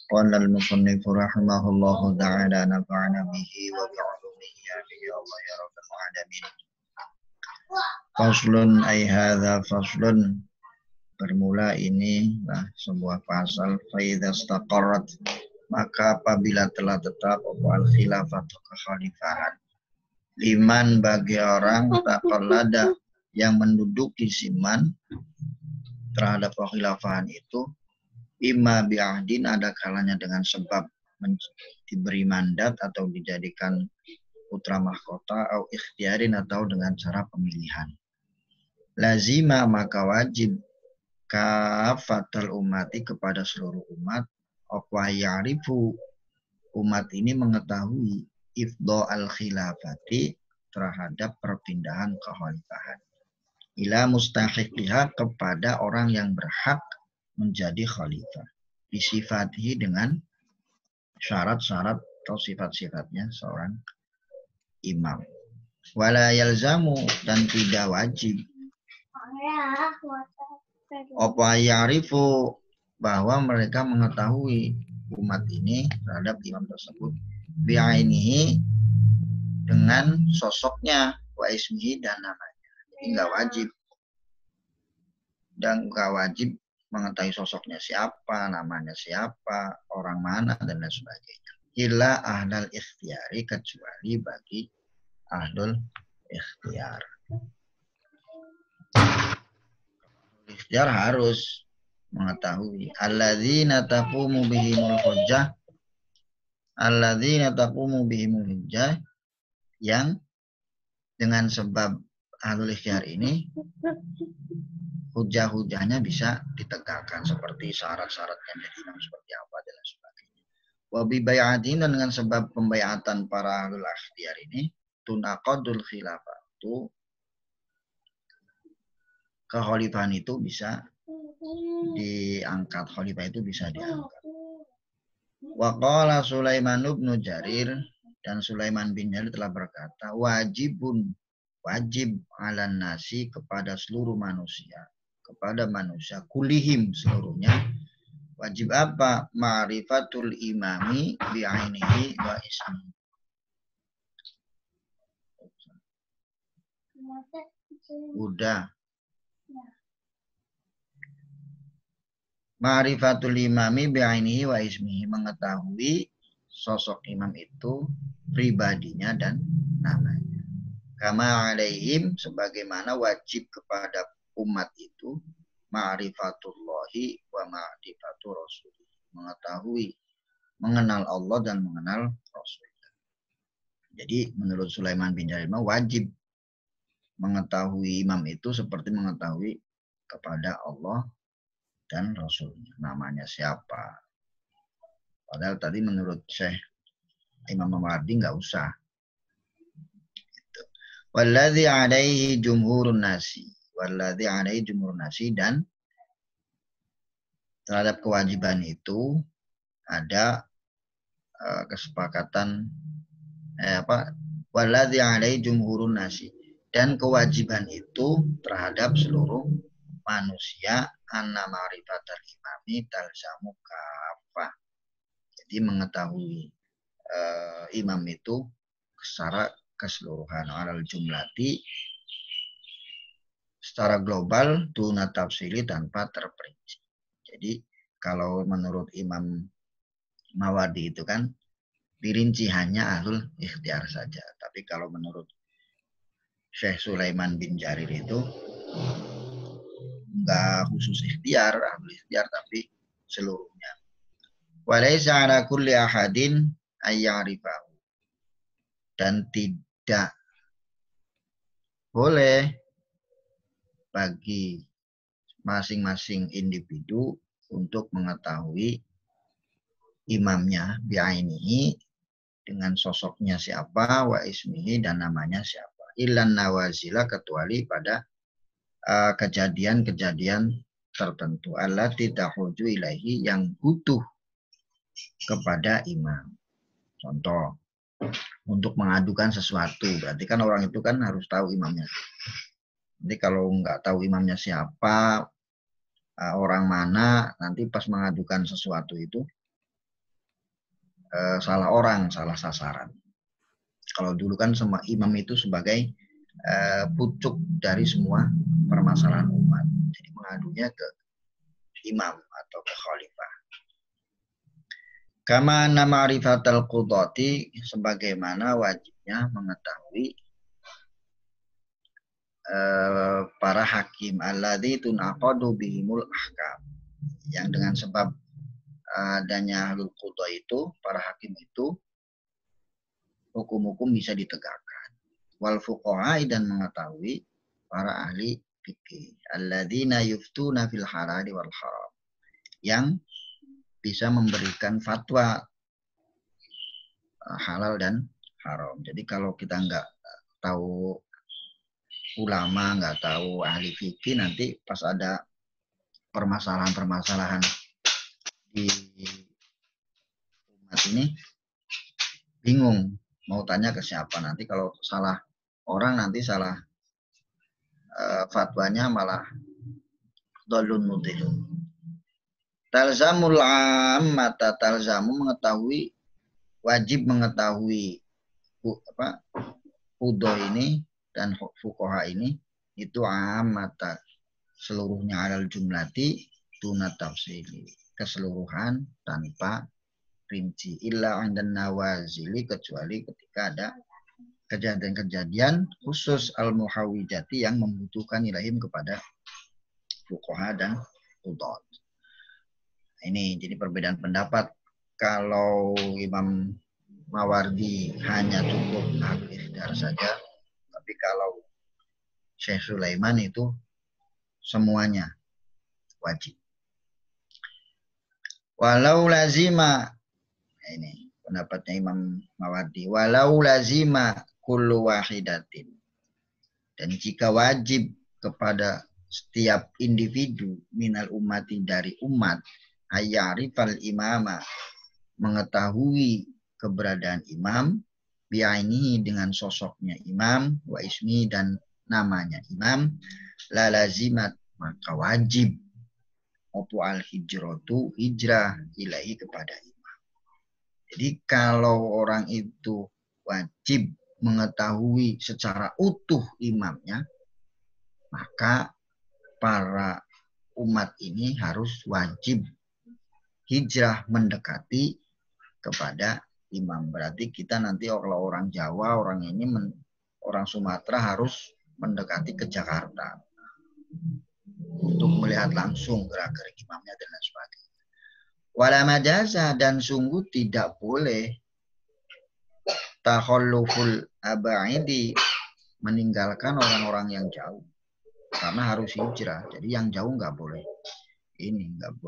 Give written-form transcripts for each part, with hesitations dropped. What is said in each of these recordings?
Qala al-musannif rahimahullahu ta'ala nafa'ana bihi wa bi'ulumihi amin ya Allah ya rabbal alamin. Faslun ay hadza faslun, bermula inilah sebuah pasal. Fa idza istaqarrat, maka apabila telah tetap al khilafatu kekhalifahan, liman bagi orang taqallada yang menduduki siman terhadap kekhilafahan itu, imma bi'ahdin, ada kalanya dengan sebab diberi mandat atau dijadikan putra mahkota, atau ikhtiarin atau dengan cara pemilihan. Lazima, maka wajib kafatal umati, kepada seluruh umat, apa ya'rifu, umat ini mengetahui ifdha al khilafati, terhadap perpindahan kekhalifahan, ila mustahiqiha, kepada orang yang berhak menjadi khalifah, disifatihi, dengan syarat-syarat atau sifat-sifatnya seorang imam. Wala yalzamu, dan tidak wajib, apa ya'rifu, bahwa mereka mengetahui umat ini terhadap imam tersebut, bi'ainihi, dengan sosoknya, wa ismihi, dan namanya. Jadi nggak wajib, dan nggak wajib mengetahui sosoknya siapa, namanya siapa, orang mana, dan lain sebagainya. Illa ahlal ikhtiyari, kecuali bagi ahlul ikhtiyar. Ikhtiyar harus mengetahui. Alladzina taqumu bihimul hujjah, alladzina taqumu bihimul hujjah, yang dengan sebab ahlul ikhtiyar ini hujah-hujahnya bisa ditegakkan, seperti syarat-syaratnya menjadi imam seperti apa dan lain sebagainya. Wa bi bai'atin, dan dengan sebab pembayatan para ahlul ikhtiyar ini, tunaqadul khilafah, itu kekhalifahan itu bisa diangkat, khalifah itu bisa diangkat. Wa qala Sulaiman bin Jarir, dan Sulaiman bin Jarir telah berkata, wajibun, wajib ala nasi, kepada seluruh manusia, kepada manusia kulihim, seluruhnya, wajib apa? Ma'rifatul imami bi'ainihi wa ismihi. Udah. Ma'rifatul imami bi'ainihi wa ismihi, mengetahui sosok imam itu, pribadinya dan namanya. Kama alaihim, sebagaimana wajib kepada umat itu, ma'rifatullahi wa ma'rifatu rasulih, mengetahui, mengenal Allah dan mengenal Rasulnya. Jadi menurut Sulaiman bin Jarir, wajib mengetahui imam itu seperti mengetahui kepada Allah dan Rasulnya, namanya siapa. Padahal tadi menurut Syekh Imam Mawardi nggak usah. Walladzi alaihi jumhurun nasi, walladzi alaihi jumhurun nasi, dan terhadap kewajiban itu ada kesepakatan walladzi alaihi jumhurun nasi, dan kewajiban itu terhadap seluruh manusia, anna ma'rifatal imami talzamu kafah. Jadi mengetahui imam itu secara keseluruhan, alal jumlati, secara global, duna tafsili, tanpa terperinci. Jadi kalau menurut Imam Mawardi itu kan dirinci hanya ahlul ikhtiar saja. Tapi kalau menurut Syekh Sulaiman bin Jarir itu enggak khusus ikhtiar, ahlul ikhtiar, tapi seluruhnya. Walaysa ala kulli ahadin ayyarifahu, dan tidak boleh bagi masing-masing individu untuk mengetahui imamnya bi'ainihi, dengan sosoknya siapa, wa ismihi, dan namanya siapa, illan nawazila, kecuali pada kejadian-kejadian tertentu, allati tahuju ilaihi, yang butuh kepada imam. Contoh, untuk mengadukan sesuatu, berarti kan orang itu kan harus tahu imamnya. Jadi kalau nggak tahu imamnya siapa, orang mana, nanti pas mengadukan sesuatu itu salah orang, salah sasaran. Kalau dulu kan semua imam itu sebagai pucuk dari semua permasalahan umat. Jadi mengadunya ke imam atau ke khalifah. Kama ma'rifatal qudati, sebagaimana wajibnya mengetahui para hakim alladzi tunaqadu bihimul ahkam, yang dengan sebab adanya ahlul qudha itu, para hakim itu, hukum-hukum bisa ditegakkan. Wal fuqaha, dan mengetahui para ahli fikih alladzina yuftuna fil halali wal haram, yang bisa memberikan fatwa halal dan haram. Jadi kalau kita nggak tahu ulama, nggak tahu ahli fikih, nanti pas ada permasalahan-permasalahan di umat ini bingung mau tanya ke siapa. Nanti kalau salah orang, nanti salah fatwanya malah dolun mudhilun. Talzamul ammata, talzamu mengetahui, wajib mengetahui Fudo ini dan fuqaha ini itu ammata, seluruhnya alal jumlati tuna tafsili, keseluruhan tanpa rinci, illa andan nawazili, kecuali ketika ada kejadian-kejadian khusus al-muhawwijati yang membutuhkan ilahim kepada fuqaha dan qudhat. Ini jadi perbedaan pendapat. Kalau Imam Mawardi hanya cukup al-ikhtiyar saja, tapi kalau Syekh Sulaiman itu semuanya wajib. Walau lazima, ini pendapatnya Imam Mawardi, walau lazima kullu wahidatin, dan jika wajib kepada setiap individu minal ummati, dari umat, ayyarifal imama, mengetahui keberadaan imam, bi'ainihi, dengan sosoknya imam, wa ismi, dan namanya imam, la lazimat, maka wajib opo al hijratu, hijrah ilahi, kepada imam. Jadi kalau orang itu wajib mengetahui secara utuh imamnya, maka para umat ini harus wajib hijrah mendekati kepada imam. Berarti kita nanti kalau orang Jawa, orang ini, orang Sumatera harus mendekati ke Jakarta untuk melihat langsung gerak-gerik imamnya dan lain sebagainya. Wala majaza, dan sungguh tidak boleh takhalluful aba'idi, meninggalkan orang-orang yang jauh, karena harus hijrah. Jadi yang jauh nggak boleh ini, nggak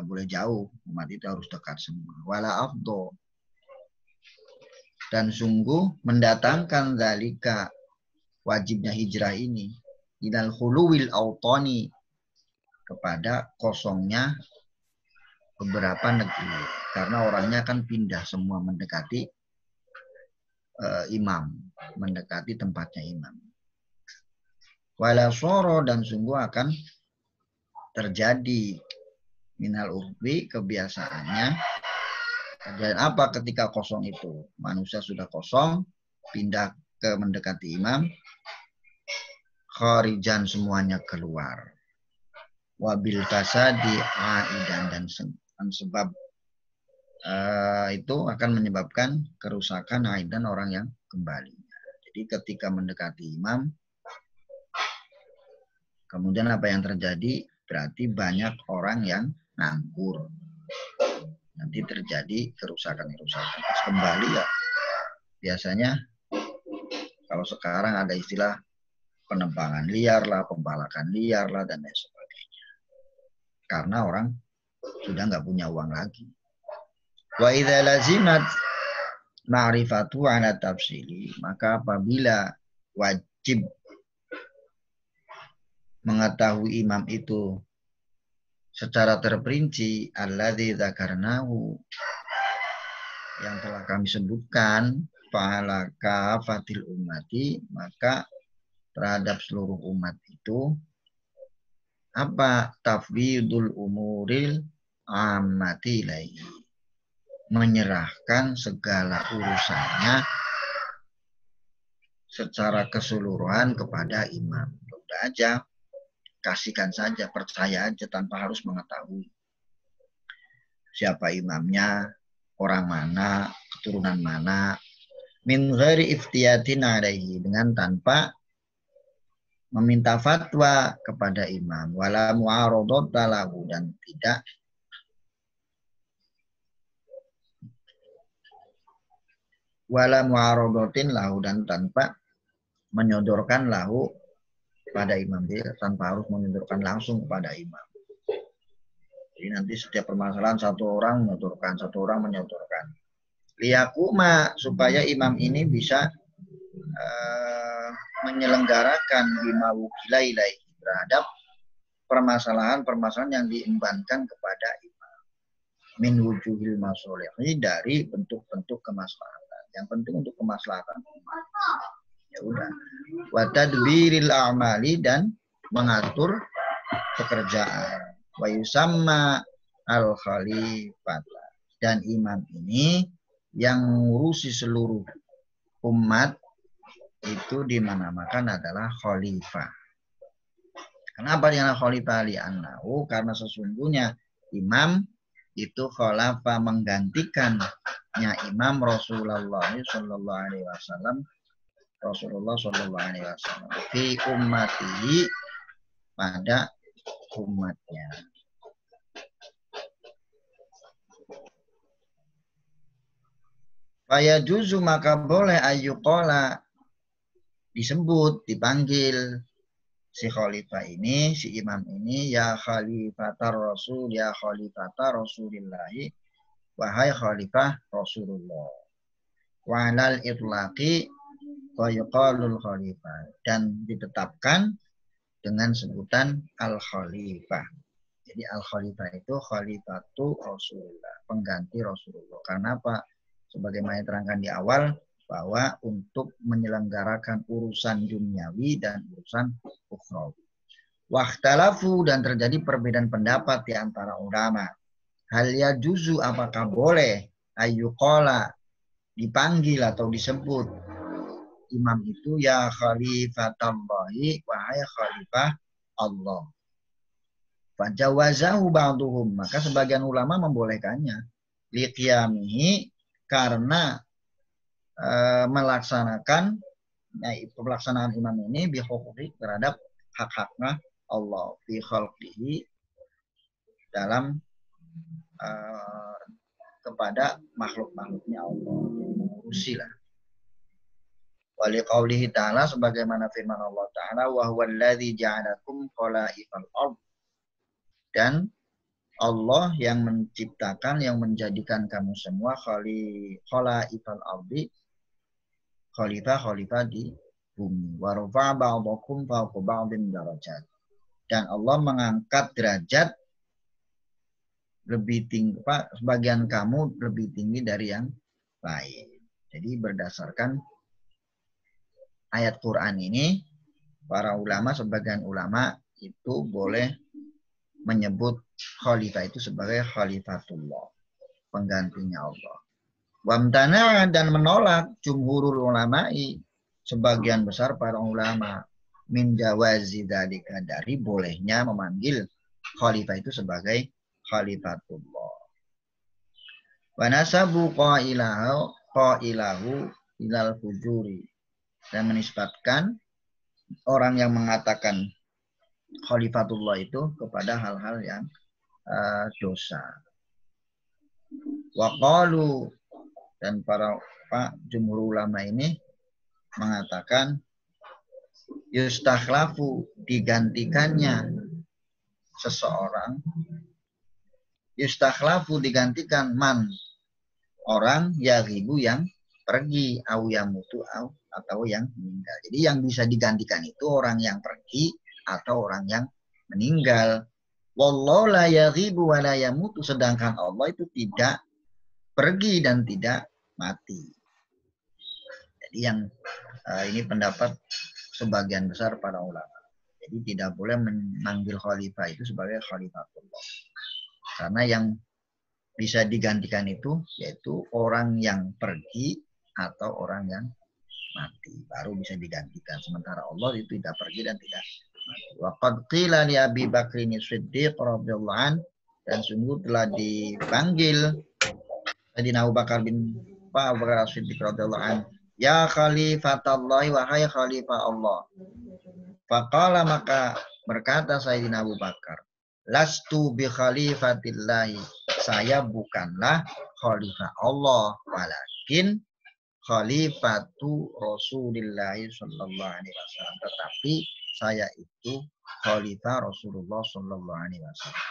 boleh jauh, umat itu harus dekat semua. Wala afdo, dan sungguh mendatangkan zalika, wajibnya hijrah ini, ilal khuluwil autani, kepada kosongnya beberapa negeri, karena orangnya akan pindah semua mendekati imam, mendekati tempatnya imam. Wala soro, dan sungguh akan terjadi minal urbi, kebiasaannya. Dan apa ketika kosong itu? Manusia sudah kosong, pindah ke mendekati imam, kharijan, semuanya keluar. Wabil fasadi aidan, dan sebab itu akan menyebabkan kerusakan aidan, orang yang kembali. Jadi ketika mendekati imam, kemudian apa yang terjadi? Berarti banyak orang yang nganggur. Nanti terjadi kerusakan-kerusakan. Pas kembali ya, biasanya kalau sekarang ada istilah penebangan liar lah, pembalakan liar lah, dan lain sebagainya. Karena orang sudah nggak punya uang lagi. Wa idza lazimat ma'rifatu ala tafsili, maka apabila wajib mengetahui imam itu secara terperinci, alladzi dzakarnahu, yang telah kami sebutkan, fa'ala kafatil ummati, maka terhadap seluruh umat itu, apa? Tafwidul umuril ammati ilaihi, menyerahkan segala urusannya secara keseluruhan kepada imam. Udah aja, kasihkan saja, percaya aja tanpa harus mengetahui siapa imamnya, orang mana, keturunan mana, min ghairi iftiyatin alaihi, dengan tanpa meminta fatwa kepada imam, wala mu'aradata lahu, dan tidak wala mu'aradatin lahu, dan tanpa menyodorkan lahu pada imam, dia tanpa harus menyodorkan langsung kepada imam. Jadi nanti setiap permasalahan satu orang menyodorkan, satu orang menyodorkan. Liyakuma, supaya imam ini bisa menyelenggarakan bima wukila ilaihi, terhadap permasalahan-permasalahan yang diembankan kepada imam. Min wujuhil masolihi, dari bentuk-bentuk kemaslahatan. Yang penting untuk kemaslahatan umat. Ya udah. Wa tadbiril a'mali, dan mengatur pekerjaan. Wa yusamma al-khalifata, dan imam ini yang mengurusi seluruh umat itu dinamakan adalah khalifah. Kenapa dia khalifah? Li'annahu, karena sesungguhnya imam itu khalafa, menggantikannya imam Rasulullah sallallahu alaihi wasallam, Rasulullah sallallahu alaihi wasallam fi ummatihi, pada umatnya. Faya juzu, maka boleh ayyuqala, disebut, dipanggil si khalifah ini, si imam ini, ya khalifatar rasul, ya khalifatar rasulillahi, wahai khalifah Rasulullah. Wa alal itlaqi wa yuqalul khalifah, dan ditetapkan dengan sebutan al-khalifah. Jadi al-khalifah itu khalifatu Rasulullah, pengganti Rasulullah. Karena apa? Sebagaimana diterangkan di awal, bahwa untuk menyelenggarakan urusan duniawi dan urusan ukhrawi. Wahtalafu, dan terjadi perbedaan pendapat di antara ulama. Hal yajuzu, apakah boleh ayyuqala, dipanggil atau disebut imam itu ya khalifatallahi, wahai khalifah Allah. Fajawazahu ba'duhum, maka sebagian ulama membolehkannya. Liqiyamihi, karena melaksanakan pelaksanaan imam ini bihuquqi, terhadap hak-haknya Allah fi khalqihi, dalam kepada makhluk-makhluknya Allah, mengurusi lah. Wali qaulihi ta'ala, sebagaimana firman Allah Ta'ala, wa huwal ladzi ja'alakum khalaifal ardh, dan Allah yang menciptakan, yang menjadikan kamu semua khalaifal ardhi, khalifah di bumi. Wa rafa'a ba'dakum fawqa ba'din darajat, dan Allah mengangkat derajat lebih tinggi, sebagian kamu lebih tinggi dari yang lain. Jadi berdasarkan ayat Quran ini, para ulama, sebagian ulama itu boleh menyebut khalifah itu sebagai khalifatullah, penggantinya Allah. Wamtana, dan menolak jumhurul ulama'i, sebagian besar para ulama, min jawazi dzalika, dari bolehnya memanggil khalifah itu sebagai khalifatullah. Wa nasabu qailahu ilal fujuri, dan menisbatkan orang yang mengatakan khalifatullah itu kepada hal-hal yang dosa. Wa qalu, dan para jumhur ulama ini mengatakan yustakhlafu, digantikannya seseorang, yustakhlafu, digantikan man, orang, yaghibu, yang pergi, au yamutu, atau yang meninggal. Jadi yang bisa digantikan itu orang yang pergi atau orang yang meninggal. Wallahu la yaghibu wa la yamutu, sedangkan Allah itu tidak pergi dan tidak mati. Jadi yang ini pendapat sebagian besar para ulama. Jadi tidak boleh memanggil khalifah itu sebagai khalifatullah. Karena yang bisa digantikan itu yaitu orang yang pergi atau orang yang mati, baru bisa digantikan. Sementara Allah itu tidak pergi dan tidak mati. Wa qad qila li Abi Bakrin Siddiq radhiyallahu an, dan sungguh telah dipanggil Sayyidina Abu Bakar bin Abu Bakar Siddiq radhiyallahu an, ya khalifatullah, wahai khalifah Allah. Faqala, maka berkata Sayyidina Abu Bakar, lastu bi khalifatillahi, saya bukanlah khalifah Allah, walakin khalifatu Rasulillah sallallahu alaihi wasallam, tetapi saya itu khalifah Rasulullah sallallahu alaihi wasallam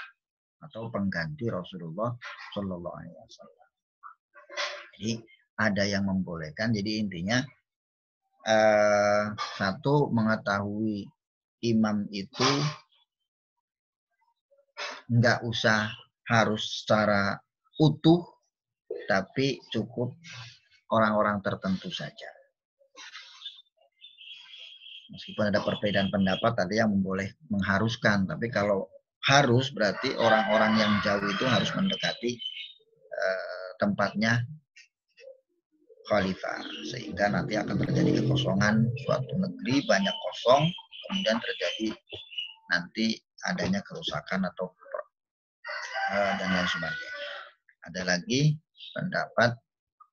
atau pengganti Rasulullah sallallahu alaihi wasallam. Jadi ada yang membolehkan. Jadi intinya satu, mengetahui imam itu nggak usah harus secara utuh, tapi cukup orang-orang tertentu saja. Meskipun ada perbedaan pendapat, ada yang boleh mengharuskan, tapi kalau harus berarti orang-orang yang jauh itu harus mendekati tempatnya khalifah, sehingga nanti akan terjadi kekosongan, suatu negeri banyak kosong, kemudian terjadi nanti adanya kerusakan atau dan lain sebagainya. Ada lagi pendapat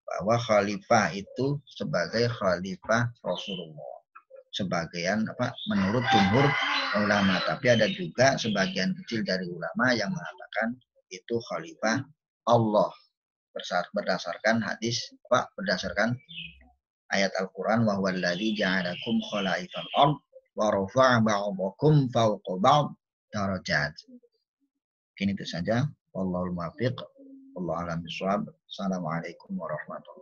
bahwa khalifah itu sebagai khalifah Rasulullah, sebagian menurut jumhur ulama, tapi ada juga sebagian kecil dari ulama yang mengatakan itu khalifah Allah berdasarkan hadis, berdasarkan ayat Al-Quran, wa huwallazi ja'alakum khalaifal ard wa rafa'a ba'dakum fawqa ba'd darajat. Mungkin itu saja. Wallahul muwaffiq. Wallahu a'lam bishawab. Assalamualaikum warahmatullahi wabarakatuh.